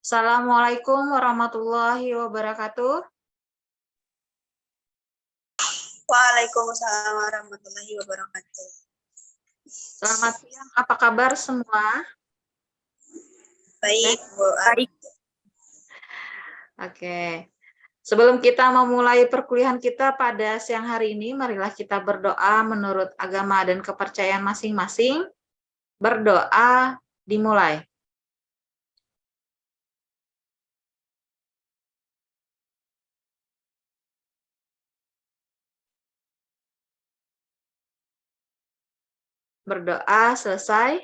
Assalamualaikum warahmatullahi wabarakatuh. Waalaikumsalam warahmatullahi wabarakatuh. Selamat siang, apa kabar semua? Baik, Bu. Baik. Oke. Sebelum kita memulai perkuliahan kita pada siang hari ini, marilah kita berdoa menurut agama dan kepercayaan masing-masing. Berdoa dimulai. Berdoa selesai.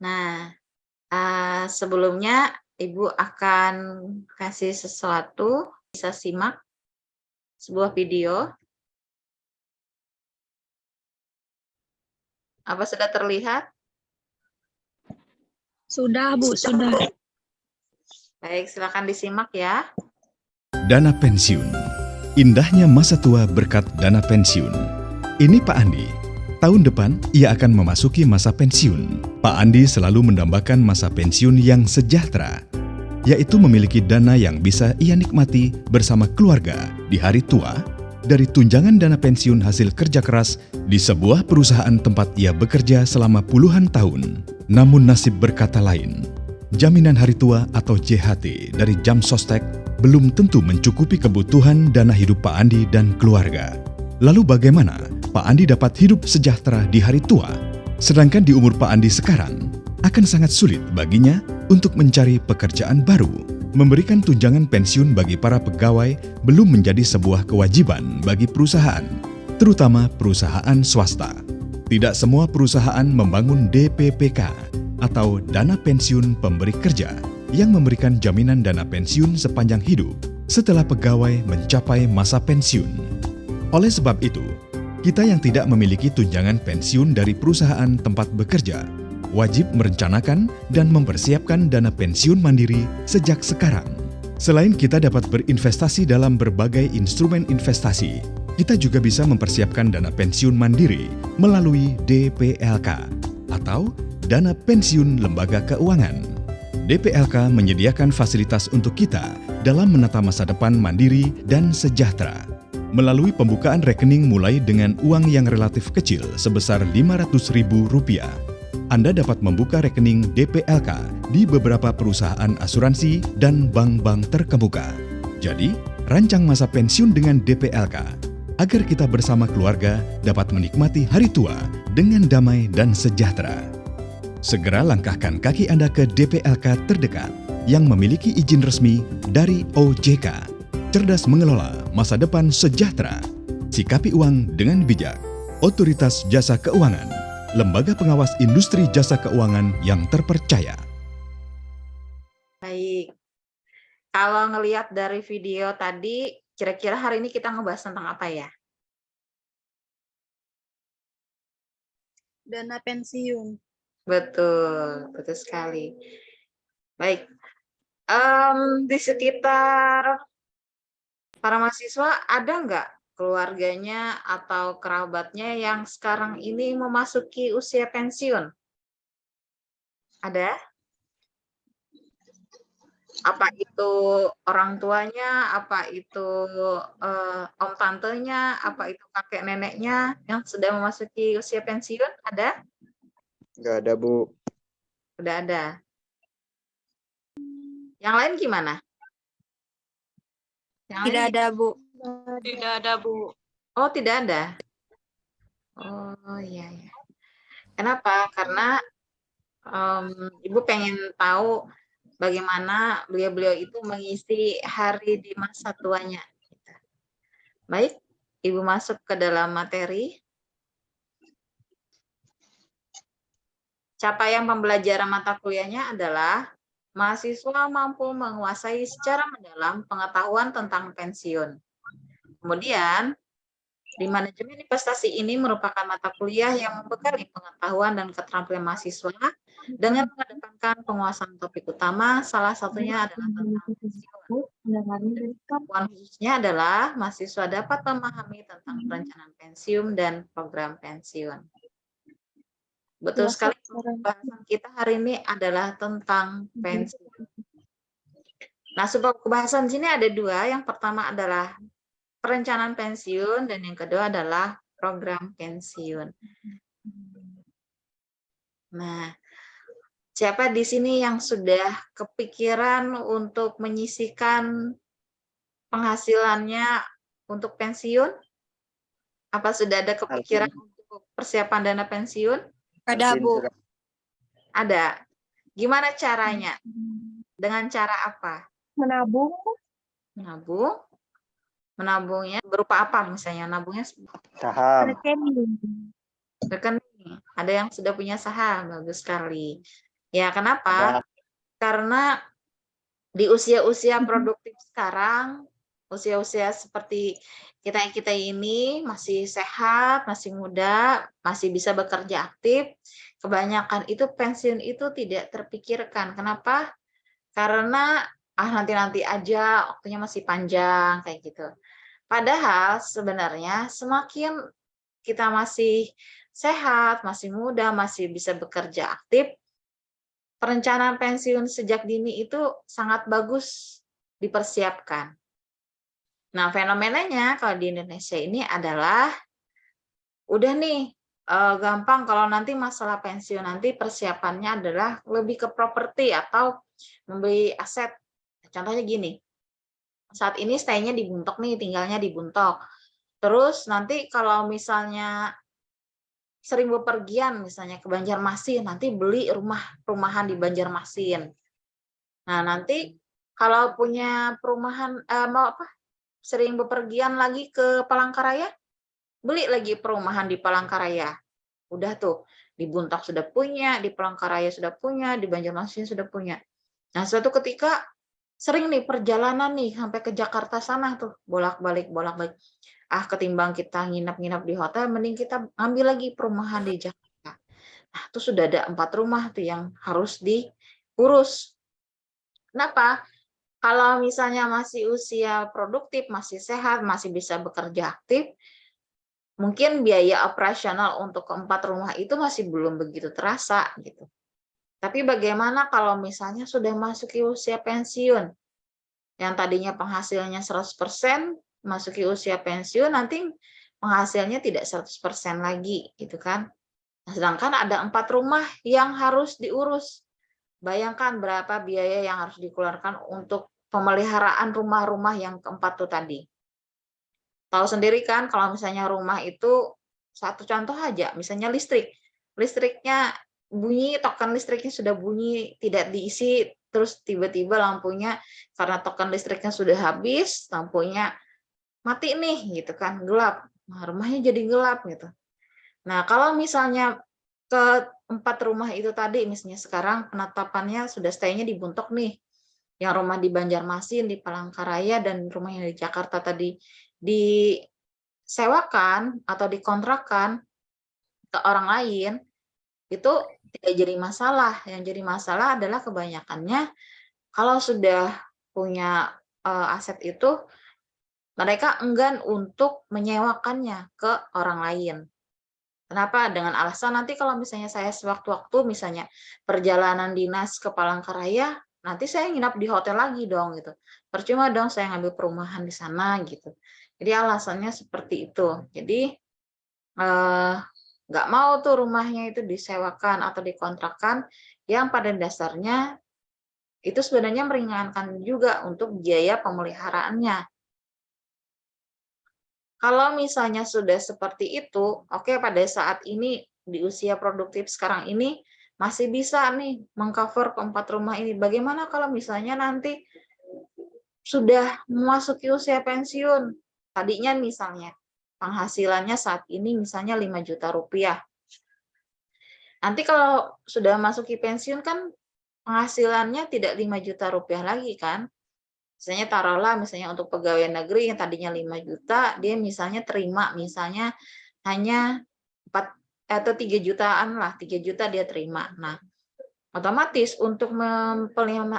Nah, sebelumnya Ibu akan kasih sesuatu, bisa simak sebuah video. Apa sudah terlihat? Sudah, Bu, sudah. Baik, silakan disimak ya. Dana pensiun. Indahnya masa tua berkat dana pensiun. Ini Pak Andi. Tahun depan ia akan memasuki masa pensiun. Pak Andi selalu mendambakan masa pensiun yang sejahtera, yaitu memiliki dana yang bisa ia nikmati bersama keluarga di hari tua dari tunjangan dana pensiun hasil kerja keras di sebuah perusahaan tempat ia bekerja selama puluhan tahun. Namun nasib berkata lain. Jaminan hari tua atau JHT dari Jam Sostek belum tentu mencukupi kebutuhan dana hidup Pak Andi dan keluarga. Lalu bagaimana Pak Andi dapat hidup sejahtera di hari tua? Sedangkan di umur Pak Andi sekarang, akan sangat sulit baginya untuk mencari pekerjaan baru. Memberikan tunjangan pensiun bagi para pegawai belum menjadi sebuah kewajiban bagi perusahaan, terutama perusahaan swasta. Tidak semua perusahaan membangun DPPK atau dana pensiun pemberi kerja yang memberikan jaminan dana pensiun sepanjang hidup setelah pegawai mencapai masa pensiun. Oleh sebab itu, kita yang tidak memiliki tunjangan pensiun dari perusahaan tempat bekerja wajib merencanakan dan mempersiapkan dana pensiun mandiri sejak sekarang. Selain kita dapat berinvestasi dalam berbagai instrumen investasi, kita juga bisa mempersiapkan dana pensiun mandiri melalui DPLK atau Dana Pensiun Lembaga Keuangan. DPLK menyediakan fasilitas untuk kita dalam menata masa depan mandiri dan sejahtera. Melalui pembukaan rekening mulai dengan uang yang relatif kecil sebesar Rp500.000, Anda dapat membuka rekening DPLK di beberapa perusahaan asuransi dan bank-bank terkemuka. Jadi, rancang masa pensiun dengan DPLK agar kita bersama keluarga dapat menikmati hari tua dengan damai dan sejahtera. Segera langkahkan kaki Anda ke DPLK terdekat yang memiliki izin resmi dari OJK. Cerdas mengelola masa depan sejahtera. Sikapi uang dengan bijak. Otoritas Jasa Keuangan, lembaga pengawas industri jasa keuangan yang terpercaya. Baik. Kalau ngelihat dari video tadi, kira-kira hari ini kita ngebahas tentang apa ya? Dana pensiun. Betul, betul sekali. Baik, di sekitar para mahasiswa ada nggak keluarganya atau kerabatnya yang sekarang ini memasuki usia pensiun? Ada? Apa itu orang tuanya, apa itu om tantenya, apa itu kakek neneknya yang sudah memasuki usia pensiun? Ada? Nggak ada, Bu. Udah ada. Yang lain gimana? Yang Tidak lain ada, Bu. Tidak ada, Bu. Oh, tidak ada. Oh, iya, ya. Kenapa? Karena Ibu pengen tahu bagaimana beliau-beliau itu mengisi hari di masa tuanya. Baik, Ibu masuk ke dalam materi. Capaian pembelajaran mata kuliahnya adalah mahasiswa mampu menguasai secara mendalam pengetahuan tentang pensiun. Kemudian, di manajemen investasi ini merupakan mata kuliah yang membekali pengetahuan dan keterampilan mahasiswa dengan mengedepankan penguasaan topik utama, salah satunya adalah tentang pensiun. Poin khususnya adalah mahasiswa dapat memahami tentang perencanaan pensiun dan program pensiun. Betul sekali. Sekarang. Bahasan kita hari ini adalah tentang pensiun. Nah, sebab kebahasan di sini ada dua. Yang pertama adalah perencanaan pensiun dan yang kedua adalah program pensiun. Nah, siapa di sini yang sudah kepikiran untuk menyisihkan penghasilannya untuk pensiun? Apa sudah ada kepikiran untuk persiapan dana pensiun? Ada, Bu. Ada. Gimana caranya? Dengan cara apa? Menabung. Menabung. Menabungnya berupa apa misalnya? Nabungnya Saham. rekening. Ada yang sudah punya saham, bagus sekali. Ya, kenapa? Karena di usia-usia produktif sekarang, usia-usia seperti kita ini masih sehat, masih muda, masih bisa bekerja aktif, kebanyakan itu pensiun itu tidak terpikirkan. Kenapa? Karena nanti-nanti aja, waktunya masih panjang kayak gitu. Padahal sebenarnya semakin kita masih sehat, masih muda, masih bisa bekerja aktif, perencanaan pensiun sejak dini itu sangat bagus dipersiapkan. Nah, fenomenanya kalau di Indonesia ini adalah udah nih gampang kalau nanti masalah pensiun nanti persiapannya adalah lebih ke properti atau membeli aset. Contohnya gini, saat ini stay-nya di Buntok nih, tinggalnya di Buntok. Terus nanti kalau misalnya sering bepergian misalnya ke Banjarmasin, nanti beli rumahan di Banjarmasin. Nah, nanti kalau punya perumahan sering bepergian lagi ke Palangkaraya, beli lagi perumahan di Palangkaraya. Udah tuh, di Buntok sudah punya, di Palangkaraya sudah punya, di Banjarmasin sudah punya. Nah, suatu ketika sering nih perjalanan nih sampai ke Jakarta sana tuh, bolak-balik. Ketimbang kita nginap-nginap di hotel, mending kita ambil lagi perumahan di Jakarta. Nah, itu sudah ada 4 rumah tuh yang harus diurus. Kenapa? Kalau misalnya masih usia produktif, masih sehat, masih bisa bekerja aktif, mungkin biaya operasional untuk keempat rumah itu masih belum begitu terasa gitu. Tapi bagaimana kalau misalnya sudah masuki usia pensiun? Yang tadinya penghasilannya 100%, masuki usia pensiun, nanti penghasilnya tidak 100% lagi, gitu kan. Nah, sedangkan ada 4 rumah yang harus diurus. Bayangkan berapa biaya yang harus dikeluarkan untuk pemeliharaan rumah-rumah yang keempat tuh tadi. Tahu sendiri kan kalau misalnya rumah itu, satu contoh aja, misalnya listrik. Listriknya bunyi, token listriknya sudah bunyi, tidak diisi, terus tiba-tiba lampunya karena token listriknya sudah habis, lampunya mati nih gitu kan, gelap. Nah, rumahnya jadi gelap gitu. Nah, kalau misalnya ke 4 rumah itu tadi, misalnya sekarang penetapannya sudah stay-nya di Buntok nih, yang rumah di Banjarmasin, di Palangkaraya, dan rumah yang di Jakarta tadi disewakan atau dikontrakkan ke orang lain, itu tidak jadi masalah. Yang jadi masalah adalah kebanyakannya kalau sudah punya aset itu, mereka enggan untuk menyewakannya ke orang lain. Kenapa? Dengan alasan nanti kalau misalnya saya sewaktu-waktu misalnya perjalanan dinas ke Palangkaraya, nanti saya nginap di hotel lagi dong gitu. Percuma dong saya ngambil perumahan di sana gitu. Jadi alasannya seperti itu. Jadi nggak mau tuh rumahnya itu disewakan atau dikontrakkan, yang pada dasarnya itu sebenarnya meringankan juga untuk biaya pemeliharaannya. Kalau misalnya sudah seperti itu, oke, pada saat ini di usia produktif sekarang ini masih bisa nih mengcover keempat rumah ini. Bagaimana kalau misalnya nanti sudah memasuki usia pensiun? Tadinya misalnya penghasilannya saat ini misalnya 5 juta rupiah. Nanti kalau sudah masuki pensiun kan penghasilannya tidak 5 juta rupiah lagi kan? Misalnya taruhlah misalnya untuk pegawai negeri yang tadinya 5 juta, dia misalnya terima misalnya hanya 4 atau 3 jutaan lah, 3 juta dia terima. Nah, otomatis untuk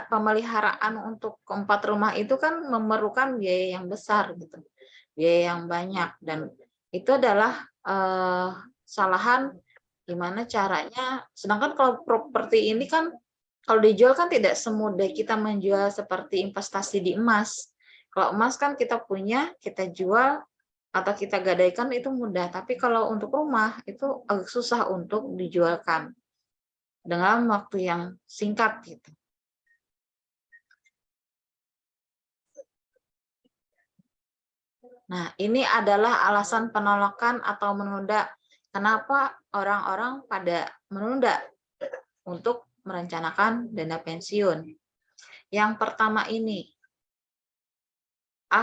pemeliharaan untuk keempat rumah itu kan memerlukan biaya yang besar gitu. Biaya yang banyak, dan itu adalah kesalahan Gimana caranya? Sedangkan kalau properti ini kan kalau dijual kan tidak semudah kita menjual seperti investasi di emas. Kalau emas kan kita punya, kita jual atau kita gadaikan itu mudah. Tapi kalau untuk rumah itu agak susah untuk dijualkan dengan waktu yang singkat gitu. Nah, ini adalah alasan penolakan atau menunda. Kenapa orang-orang pada menunda untuk merencanakan dana pensiun? Yang pertama ini,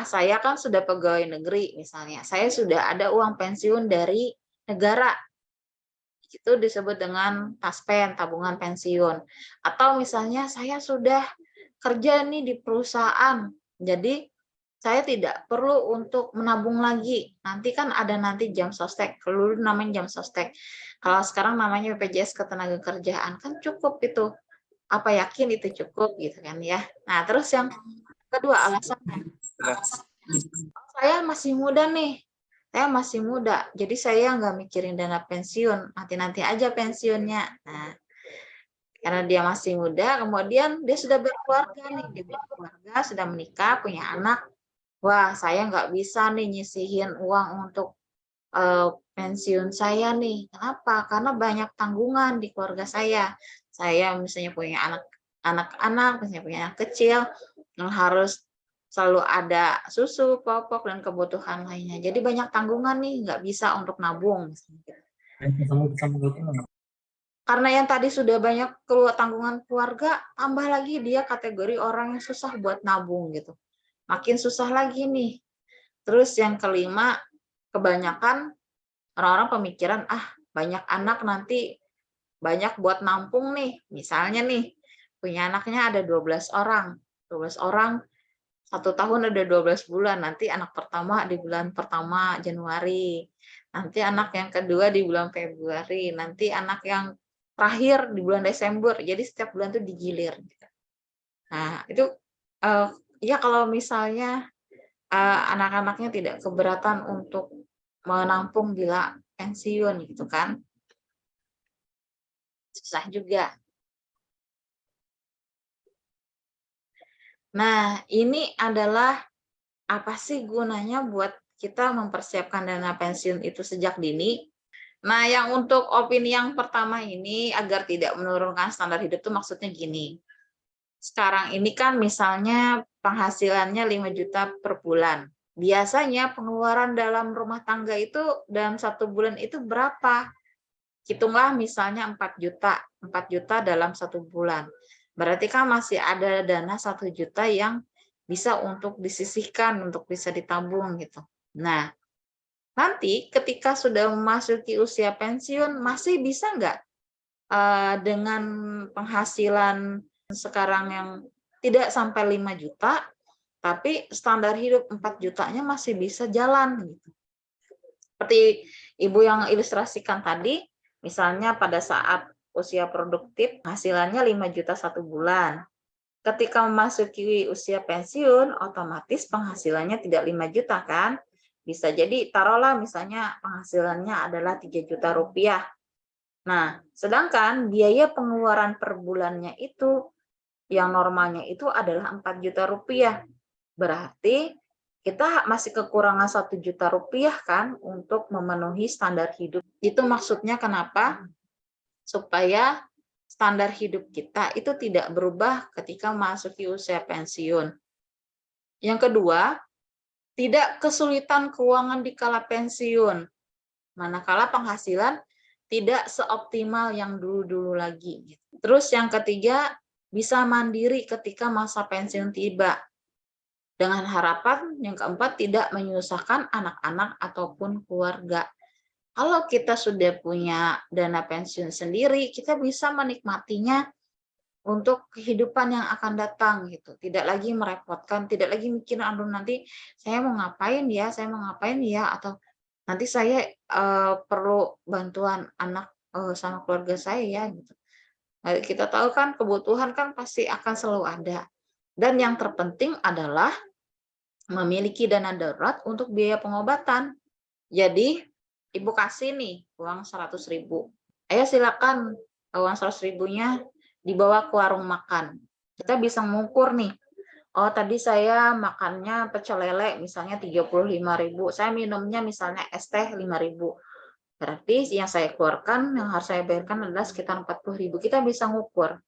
saya kan sudah pegawai negeri misalnya, saya sudah ada uang pensiun dari negara, itu disebut dengan taspen, tabungan pensiun. Atau misalnya saya sudah kerja nih di perusahaan, jadi saya tidak perlu untuk menabung lagi. Nanti kan ada nanti jam sostek, dulu namanya jam sostek. Kalau sekarang namanya BPJS Ketenagakerjaan, kan cukup itu. Apa yakin itu cukup gitu kan ya. Nah, terus yang kedua alasannya, saya masih muda nih. Saya masih muda, jadi saya nggak mikirin dana pensiun, nanti-nanti aja pensiunnya. Nah, karena dia masih muda, kemudian dia sudah berkeluarga nih, dia berkeluarga, sudah menikah, punya anak. Wah, saya nggak bisa nih nyisihin uang untuk pensiun saya nih. Kenapa? Karena banyak tanggungan di keluarga saya. Saya misalnya punya anak-anak, misalnya punya anak kecil, yang harus selalu ada susu, popok, dan kebutuhan lainnya. Jadi banyak tanggungan nih, nggak bisa untuk nabung. Karena yang tadi sudah banyak tanggungan keluarga, tambah lagi dia kategori orang yang susah buat nabung gitu. Makin susah lagi nih. Terus yang kelima, kebanyakan orang-orang pemikiran, banyak anak nanti banyak buat nampung nih. Misalnya nih, punya anaknya ada 12 orang. 12 orang, 1 tahun ada 12 bulan. Nanti anak pertama di bulan pertama Januari. Nanti anak yang kedua di bulan Februari. Nanti anak yang terakhir di bulan Desember. Jadi setiap bulan itu digilir. Nah, itu ya kalau misalnya anak-anaknya tidak keberatan untuk menampung bila pensiun gitu kan, susah juga. Nah, ini adalah apa sih gunanya buat kita mempersiapkan dana pensiun itu sejak dini. Nah, yang untuk opini yang pertama ini agar tidak menurunkan standar hidup itu maksudnya gini. Sekarang ini kan misalnya penghasilannya 5 juta per bulan. Biasanya pengeluaran dalam rumah tangga itu dalam 1 bulan itu berapa? Hitunglah misalnya 4 juta. 4 juta dalam 1 bulan. Berarti kan masih ada dana 1 juta yang bisa untuk disisihkan, untuk bisa ditabung gitu. Nah, nanti ketika sudah memasuki usia pensiun, masih bisa nggak dengan penghasilan sekarang yang tidak sampai 5 juta, tapi standar hidup 4 jutanya masih bisa jalan. Gitu. Seperti Ibu yang ilustrasikan tadi, misalnya pada saat usia produktif, hasilnya 5 juta 1 bulan. Ketika memasuki usia pensiun, otomatis penghasilannya tidak 5 juta kan? Bisa jadi taruhlah misalnya penghasilannya adalah 3 juta rupiah. Nah, sedangkan biaya pengeluaran per bulannya itu yang normalnya itu adalah 4 juta rupiah. Berarti kita masih kekurangan 1 juta rupiah kan untuk memenuhi standar hidup. Itu maksudnya kenapa? Supaya standar hidup kita itu tidak berubah ketika memasuki usia pensiun. Yang kedua, tidak kesulitan keuangan di kala pensiun. Manakala penghasilan tidak seoptimal yang dulu-dulu lagi. Terus yang ketiga, bisa mandiri ketika masa pensiun tiba. Dengan harapan yang keempat tidak menyusahkan anak-anak ataupun keluarga. Kalau kita sudah punya dana pensiun sendiri, kita bisa menikmatinya untuk kehidupan yang akan datang gitu. Tidak lagi merepotkan, tidak lagi mikir aduh nanti saya mau ngapain ya, atau nanti saya perlu bantuan anak sama keluarga saya ya gitu. Nah, kita tahu kan kebutuhan kan pasti akan selalu ada. Dan yang terpenting adalah memiliki dana darurat untuk biaya pengobatan. Jadi Ibu kasih nih uang 100.000. Ayo silakan uang 100.000-nya dibawa ke warung makan. Kita bisa mengukur nih. Oh, tadi saya makannya pecel lele misalnya 35.000. Saya minumnya misalnya es teh 5.000. Berarti yang saya keluarkan, yang harus saya bayarkan adalah sekitar 40.000. Kita bisa ngukur.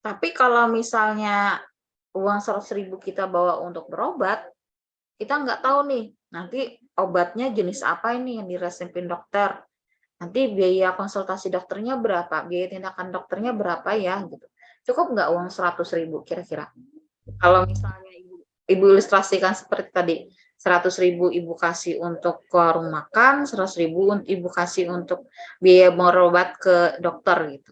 Tapi kalau misalnya uang 100.000 kita bawa untuk berobat, kita nggak tahu nih, nanti obatnya jenis apa ini yang diresepin dokter. Nanti biaya konsultasi dokternya berapa, biaya tindakan dokternya berapa ya, gitu. Cukup nggak uang 100.000 kira-kira? Kalau misalnya ibu ilustrasikan seperti tadi, 100.000 ibu kasih untuk ke warung makan, 100.000 ibu kasih untuk biaya berobat ke dokter gitu.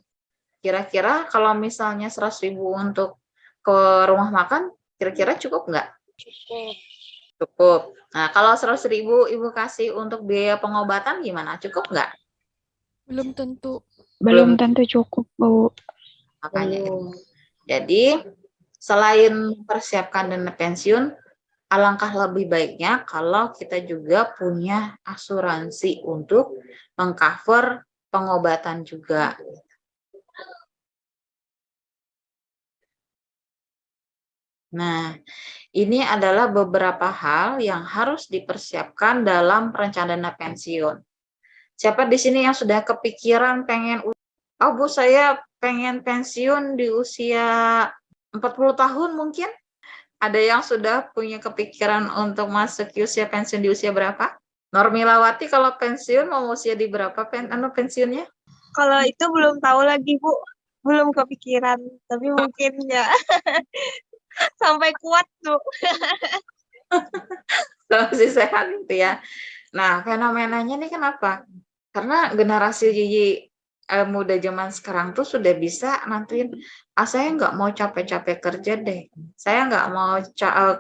Kira-kira kalau misalnya 100.000 untuk ke rumah makan, kira-kira cukup nggak? Cukup. Cukup. Nah, kalau 100.000 ibu kasih untuk biaya pengobatan gimana? Cukup nggak? Belum tentu. Belum. Belum tentu cukup, Bu. Makanya itu. Jadi, selain mempersiapkan dana pensiun, alangkah lebih baiknya kalau kita juga punya asuransi untuk mengcover pengobatan juga. Nah, ini adalah beberapa hal yang harus dipersiapkan dalam perencanaan dana pensiun. Siapa di sini yang sudah kepikiran pengen, oh Bu, saya pengen pensiun di usia 40 tahun mungkin? Ada yang sudah punya kepikiran untuk masuk di usia pensiun di usia berapa? Normilawati kalau pensiun mau usia di berapa pensiunnya? Kalau itu belum tahu lagi, Bu. Belum kepikiran, tapi mungkin ya sampai kuat, Bu. Kalau masih sehat gitu ya. Nah, fenomenanya ini kenapa? Karena generasi muda zaman sekarang tuh sudah bisa nantiin, saya nggak mau capek-capek kerja deh, saya nggak mau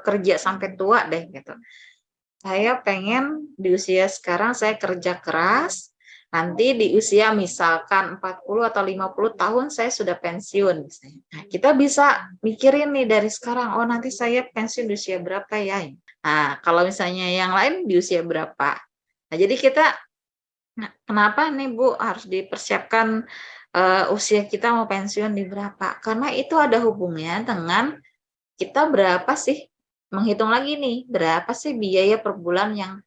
kerja sampai tua deh gitu. Saya pengen di usia sekarang saya kerja keras, nanti di usia misalkan 40 atau 50 tahun saya sudah pensiun misalnya. Nah, kita bisa mikirin nih dari sekarang, oh nanti saya pensiun di usia berapa ya? Nah, kalau misalnya yang lain di usia berapa? Nah, jadi kita, nah, kenapa nih Bu harus dipersiapkan usia kita mau pensiun di berapa? Karena itu ada hubungannya dengan kita berapa sih, menghitung lagi nih, berapa sih biaya per bulan yang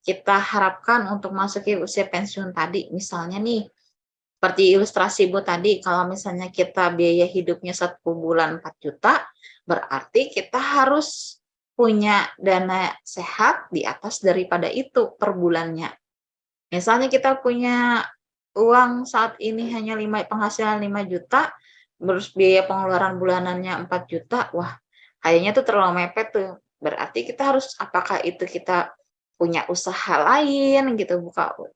kita harapkan untuk masuki usia pensiun tadi. Misalnya nih, seperti ilustrasi Bu tadi, kalau misalnya kita biaya hidupnya 1 bulan 4 juta, berarti kita harus punya dana sehat di atas daripada itu per bulannya. Misalnya kita punya uang saat ini hanya penghasilan 5 juta, terus biaya pengeluaran bulanannya 4 juta, wah kayaknya tuh terlalu mepet tuh. Berarti kita harus, apakah itu kita punya usaha lain gitu,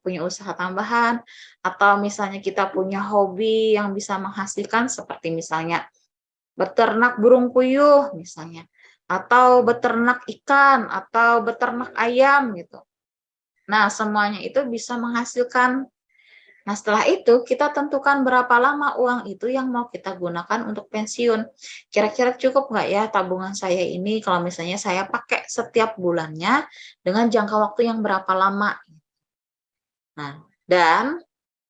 punya usaha tambahan, atau misalnya kita punya hobi yang bisa menghasilkan seperti misalnya beternak burung puyuh misalnya, atau beternak ikan, atau beternak ayam gitu. Nah, semuanya itu bisa menghasilkan. Nah, setelah itu kita tentukan berapa lama uang itu yang mau kita gunakan untuk pensiun. Kira-kira cukup nggak ya tabungan saya ini kalau misalnya saya pakai setiap bulannya dengan jangka waktu yang berapa lama. Nah, dan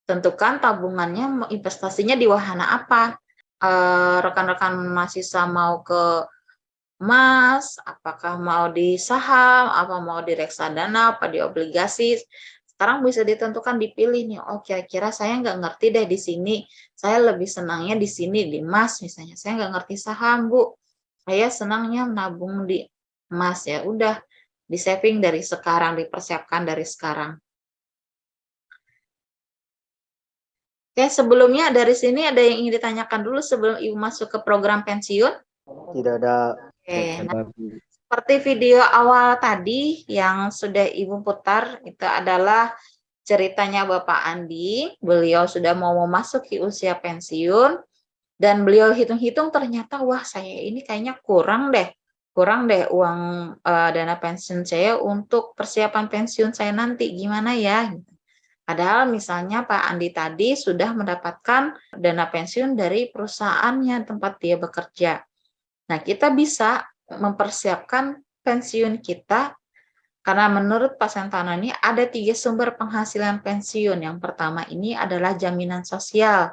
tentukan tabungannya investasinya di wahana apa. Rekan-rekan mahasiswa mau ke emas, apakah mau di saham, apa mau di reksadana, apa di obligasi. Sekarang bisa ditentukan, dipilih nih, oh kira-kira saya nggak ngerti deh di sini, saya lebih senangnya di sini, di emas misalnya. Saya nggak ngerti saham, Bu. Saya senangnya menabung di emas, ya udah, di saving dari sekarang, dipersiapkan dari sekarang. Oke, sebelumnya dari sini ada yang ingin ditanyakan dulu sebelum Ibu masuk ke program pensiun? Tidak ada. Oke, nah, seperti video awal tadi yang sudah Ibu putar, itu adalah ceritanya Bapak Andi. Beliau sudah mau memasuki usia pensiun, dan beliau hitung-hitung ternyata, wah saya ini kayaknya kurang deh uang dana pensiun saya untuk persiapan pensiun saya nanti, gimana ya? Padahal misalnya Pak Andi tadi sudah mendapatkan dana pensiun dari perusahaannya tempat dia bekerja. Nah, kita bisa mempersiapkan pensiun kita Karena menurut Pak Sentano ini ada 3 sumber penghasilan pensiun. Yang pertama ini adalah jaminan sosial.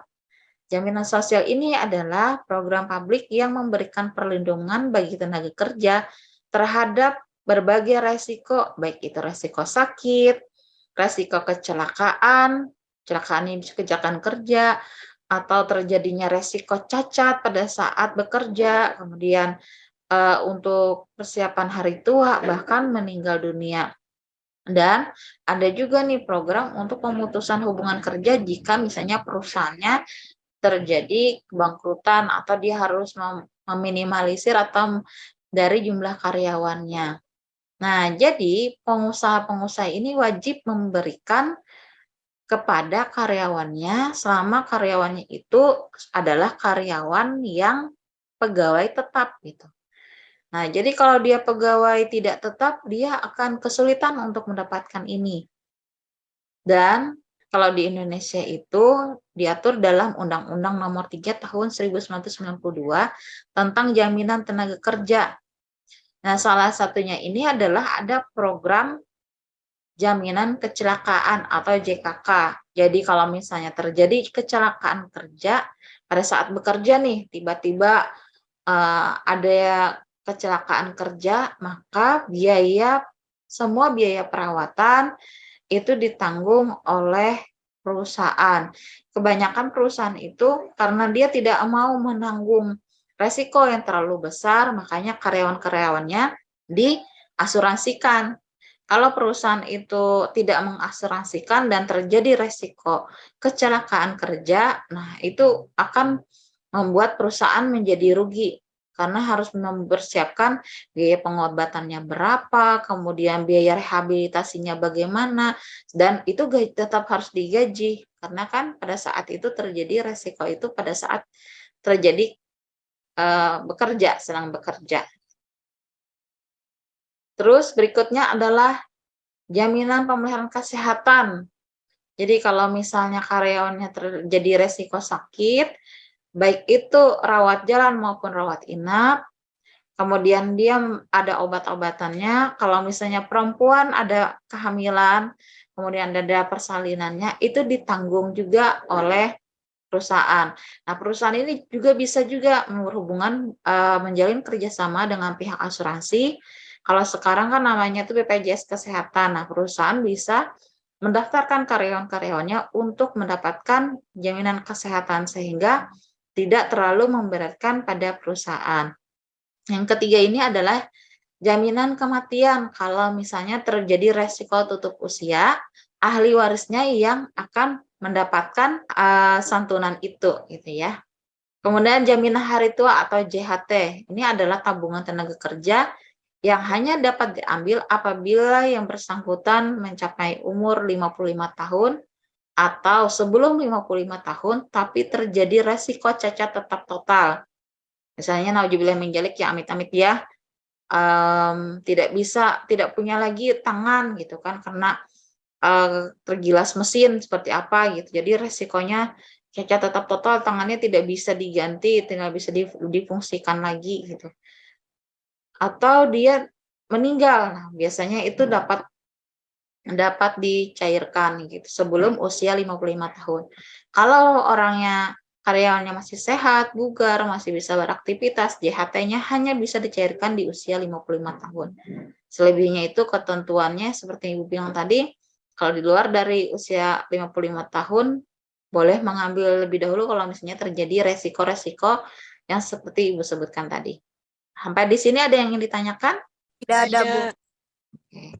Jaminan sosial ini adalah program publik yang memberikan perlindungan bagi tenaga kerja terhadap berbagai resiko, baik itu resiko sakit, resiko kecelakaan ini bisa kecelakaan kerja, atau terjadinya resiko cacat pada saat bekerja, kemudian untuk persiapan hari tua, bahkan meninggal dunia. Dan ada juga nih program untuk pemutusan hubungan kerja jika misalnya perusahaannya terjadi kebangkrutan atau dia harus meminimalisir atau dari jumlah karyawannya. Nah, jadi pengusaha-pengusaha ini wajib memberikan kepada karyawannya selama karyawannya itu adalah karyawan yang pegawai tetap gitu. Nah, jadi kalau dia pegawai tidak tetap, dia akan kesulitan untuk mendapatkan ini. Dan kalau di Indonesia itu diatur dalam Undang-Undang Nomor 3 Tahun 1992 tentang Jaminan Tenaga Kerja. Nah, salah satunya ini adalah ada program Jaminan Kecelakaan atau JKK. Jadi kalau misalnya terjadi kecelakaan kerja pada saat bekerja nih, tiba-tiba ada kecelakaan kerja, maka semua biaya perawatan itu ditanggung oleh perusahaan. Kebanyakan perusahaan itu karena dia tidak mau menanggung resiko yang terlalu besar, makanya karyawan-karyawannya diasuransikan. Kalau perusahaan itu tidak mengasuransikan dan terjadi resiko kecelakaan kerja, nah itu akan membuat perusahaan menjadi rugi karena harus mempersiapkan biaya pengobatannya berapa, kemudian biaya rehabilitasinya bagaimana, dan itu tetap harus digaji karena kan pada saat itu terjadi resiko itu pada saat terjadi sedang bekerja. Terus berikutnya adalah jaminan pemeliharaan kesehatan. Jadi kalau misalnya karyawannya terjadi resiko sakit, baik itu rawat jalan maupun rawat inap, kemudian dia ada obat-obatannya, kalau misalnya perempuan ada kehamilan, kemudian ada persalinannya, itu ditanggung juga oleh perusahaan. Nah, perusahaan ini juga bisa juga berhubungan menjalin kerjasama dengan pihak asuransi. Kalau sekarang kan namanya itu BPJS Kesehatan. Nah, perusahaan bisa mendaftarkan karyawan-karyawannya untuk mendapatkan jaminan kesehatan sehingga tidak terlalu memberatkan pada perusahaan. Yang ketiga ini adalah jaminan kematian. Kalau misalnya terjadi resiko tutup usia, ahli warisnya yang akan mendapatkan santunan itu gitu ya. Kemudian jaminan hari tua atau JHT. Ini adalah tabungan tenaga kerja yang hanya dapat diambil apabila yang bersangkutan mencapai umur 55 tahun atau sebelum 55 tahun tapi terjadi resiko cacat tetap total. Misalnya nauzubillah min dzalik ya amit-amit ya, tidak punya lagi tangan gitu kan karena tergilas mesin seperti apa gitu. Jadi resikonya cacat tetap total, tangannya tidak bisa diganti, tidak bisa difungsikan lagi gitu. Atau dia meninggal, nah, biasanya itu dapat dicairkan gitu sebelum usia 55 tahun. Kalau karyawannya masih sehat, bugar, masih bisa beraktivitas, JHT-nya hanya bisa dicairkan di usia 55 tahun. Selebihnya itu ketentuannya seperti Ibu bilang tadi, kalau di luar dari usia 55 tahun boleh mengambil lebih dahulu kalau misalnya terjadi resiko-resiko yang seperti Ibu sebutkan tadi. Sampai di sini ada yang ingin ditanyakan? Tidak ada, Bu. Oke.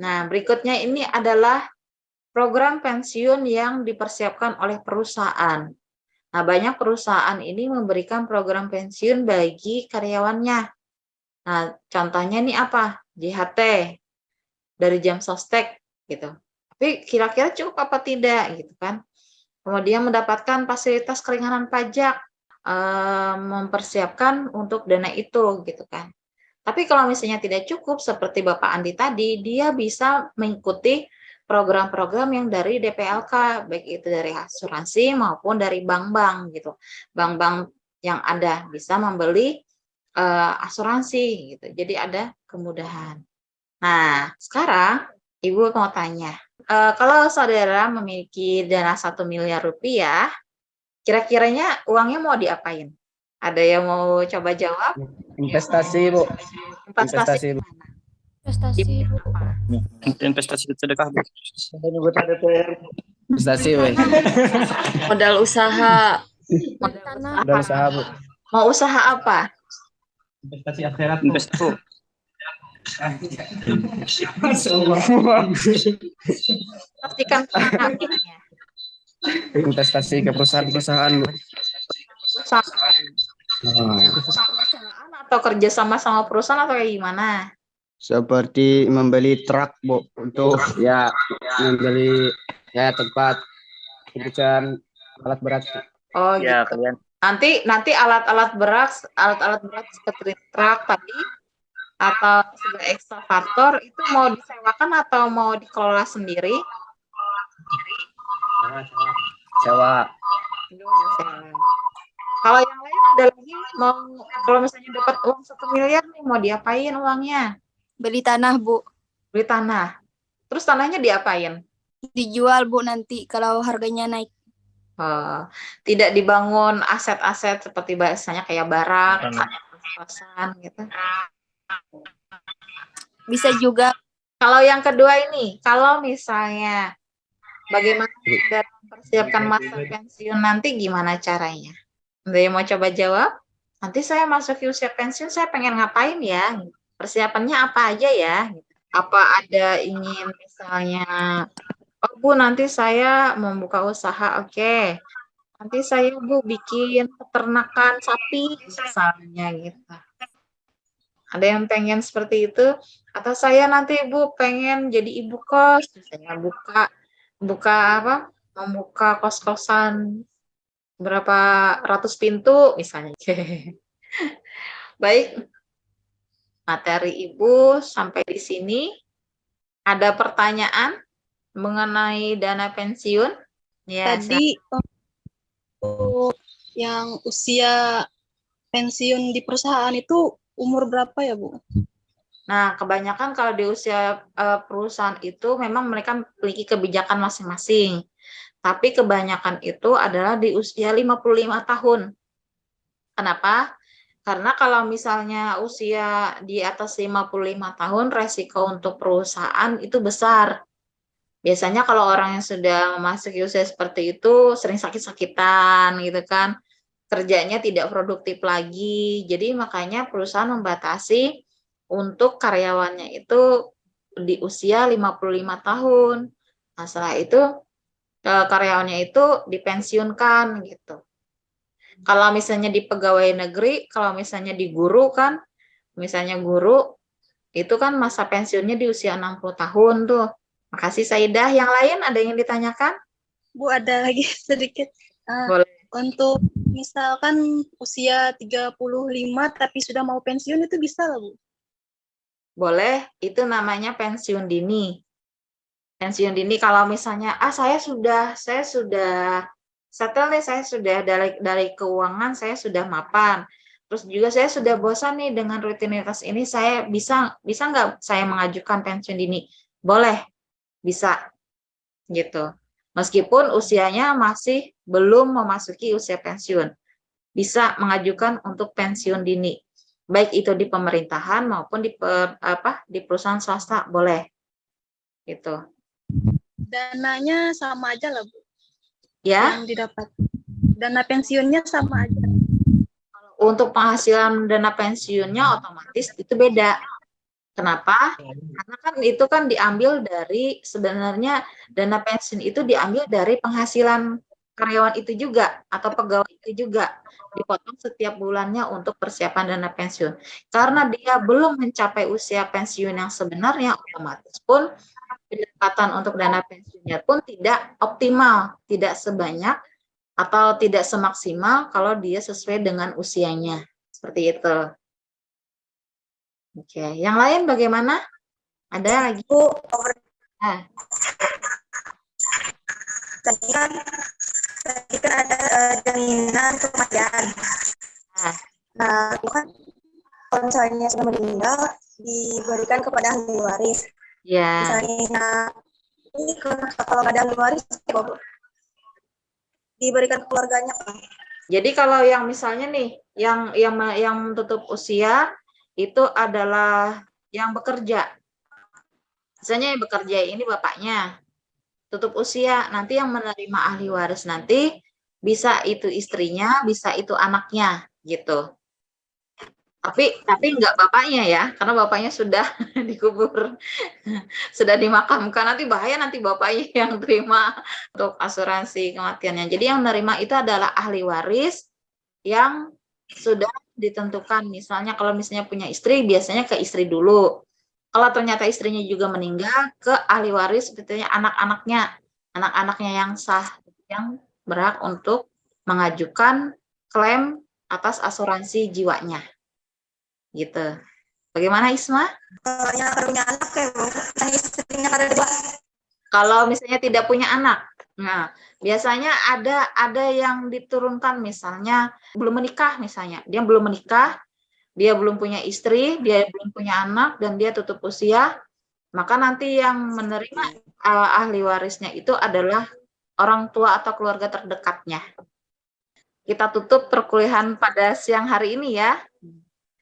Nah, berikutnya ini adalah program pensiun yang dipersiapkan oleh perusahaan. Nah, banyak perusahaan ini memberikan program pensiun bagi karyawannya. Nah, contohnya ini apa? JHT dari jam sostek gitu. Tapi kira-kira cukup apa tidak gitu kan? Kemudian mendapatkan fasilitas keringanan pajak, mempersiapkan untuk dana itu gitu kan. Tapi kalau misalnya tidak cukup seperti Bapak Andi tadi, dia bisa mengikuti program-program yang dari DPLK, baik itu dari asuransi maupun dari bank-bank gitu. Bank-bank yang ada bisa membeli asuransi gitu. Jadi ada kemudahan. Nah, sekarang Ibu mau tanya, kalau saudara memiliki dana 1 miliar rupiah, kira-kiranya uangnya mau diapain? Ada yang mau coba jawab? Investasi, Bu. Investasi Investasi, di Bu. mana? Di Investasi, Bu. bidang apa? Investasi sedekah, Bu. Investasi, Bu. Modal usaha. Modal Tanah. usaha. Modal usaha, Bu. Mau usaha apa? Investasi akhirat, Bu. Investasi, Bu. Pastikan kemana uangnya? Investasi ke perusahaan-perusahaan, Bu. Perusahaan. Perusahaan atau kerja sama perusahaan atau kayak gimana? Seperti membeli truk, Bu, untuk Ya, membeli tempat pekerjaan alat berat. Oh Ya, gitu. kalian. Nanti alat-alat berat seperti truk tadi atau sebagai ekskavator itu mau disewakan atau mau dikelola sendiri? Sewa. Aduh, disewa. Kalau yang lain ada lagi kalau misalnya dapat uang 1 miliar nih mau diapain uangnya? Beli tanah, Bu. Beli tanah. Terus tanahnya diapain? Dijual, Bu, nanti kalau harganya naik. Tidak dibangun aset-aset seperti biasanya kayak barak, kos-kosan gitu. Bisa juga. Kalau yang kedua ini, kalau misalnya bagaimana saudara mempersiapkan masa pensiun nanti gimana caranya? Ada yang mau coba jawab? Nanti saya masuk usia pensiun, saya pengen ngapain ya? Persiapannya apa aja ya? Apa ada ingin misalnya, oh Bu nanti saya membuka usaha, oke. Nanti saya Bu bikin peternakan sapi misalnya gitu. Ada yang pengen seperti itu? Atau saya nanti Bu pengen jadi ibu kos, misalnya membuka kos-kosan berapa ratus pintu misalnya. Baik, materi Ibu sampai di sini. Ada pertanyaan mengenai dana pensiun? Ya, Tadi untuk yang usia pensiun di perusahaan itu umur berapa ya, Bu? Nah, kebanyakan kalau di usia perusahaan itu memang mereka memiliki kebijakan masing-masing. Tapi kebanyakan itu adalah di usia 55 tahun. Kenapa? Karena kalau misalnya usia di atas 55 tahun, resiko untuk perusahaan itu besar. Biasanya kalau orang yang sudah memasuki usia seperti itu sering sakit-sakitan gitu kan. Kerjanya tidak produktif lagi. Jadi makanya perusahaan membatasi untuk karyawannya itu di usia 55 tahun. Nah, setelah itu karyawannya itu dipensiunkan gitu. Kalau misalnya di pegawai negeri, kalau misalnya di guru kan, misalnya guru itu kan masa pensiunnya di usia 60 tahun tuh. Makasih Saidah. Yang lain ada yang ditanyakan? Bu, ada lagi sedikit. Boleh. Untuk misalkan usia 35 tapi sudah mau pensiun itu bisa lah, Bu? Boleh, itu namanya pensiun dini. Pensiun dini kalau misalnya saya sudah settle nih, saya sudah dari keuangan saya sudah mapan. Terus juga saya sudah bosan nih dengan rutinitas ini, saya bisa nggak saya mengajukan pensiun dini? Boleh, bisa gitu. Meskipun usianya masih belum memasuki usia pensiun, bisa mengajukan untuk pensiun dini. Baik itu di pemerintahan maupun di perusahaan swasta boleh. Gitu. Dananya sama aja lah, Bu. Ya. Yang didapat. Dana pensiunnya sama aja. Untuk penghasilan dana pensiunnya otomatis itu beda. Kenapa? Karena kan itu kan diambil dari, sebenarnya dana pensiun itu diambil dari penghasilan karyawan itu juga atau pegawai itu juga, dipotong setiap bulannya untuk persiapan dana pensiun. Karena dia belum mencapai usia pensiun yang sebenarnya, otomatis pun pendapatan untuk dana pensiunnya pun tidak optimal, tidak sebanyak atau tidak semaksimal kalau dia sesuai dengan usianya. Seperti itu. Oke, yang lain bagaimana? Ada lagi? Bu, tadi kan ada jaminan kematian. Nah, itu kan kalau misalnya sudah meninggal, diberikan kepada ahli waris. Ya. Misalnya ini kalau nggak ada ahli waris, Bu, diberikan keluarganya. Jadi kalau yang misalnya nih, yang tutup usia itu adalah yang bekerja. Misalnya yang bekerja ini bapaknya tutup usia, nanti yang menerima ahli waris nanti bisa itu istrinya, bisa itu anaknya, gitu. Tapi nggak bapaknya ya, karena bapaknya sudah dikubur, sudah dimakamkan. Nanti bahaya, nanti bapaknya yang terima untuk asuransi kematiannya. Jadi yang menerima itu adalah ahli waris yang sudah ditentukan. Misalnya kalau misalnya punya istri, biasanya ke istri dulu. Kalau ternyata istrinya juga meninggal, ke ahli waris, sebetulnya anak-anaknya yang sah, yang berhak untuk mengajukan klaim atas asuransi jiwanya. Gitu. Bagaimana Isma? Kalau yang punya anak ya, Bu, yang istrinya ada 2. Kalau misalnya tidak punya anak, nah biasanya ada yang diturunkan, misalnya belum menikah, misalnya dia belum menikah, dia belum punya istri, dia belum punya anak, dan dia tutup usia, maka nanti yang menerima ahli warisnya itu adalah orang tua atau keluarga terdekatnya. Kita tutup perkuliahan pada siang hari ini ya.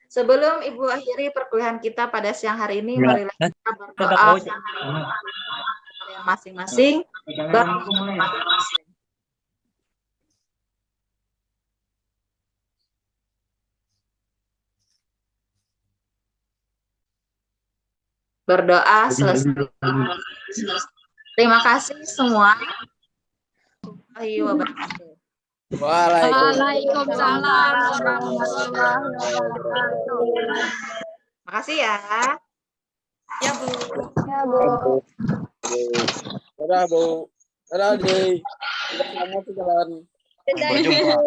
Sebelum Ibu akhiri perkuliahan kita pada siang hari ini, marilah kita berdoa masing-masing. Berdoa selesai. Terima kasih semua. Warahmatullahi wabarakatuh. Waalaikumsalam warahmatullahi wabarakatuh. Makasih ya. Ya, Bu. Ya, Bu. Dadah, Bu. Dadah, Dik. Selamat jalan. Dadah, Ibu.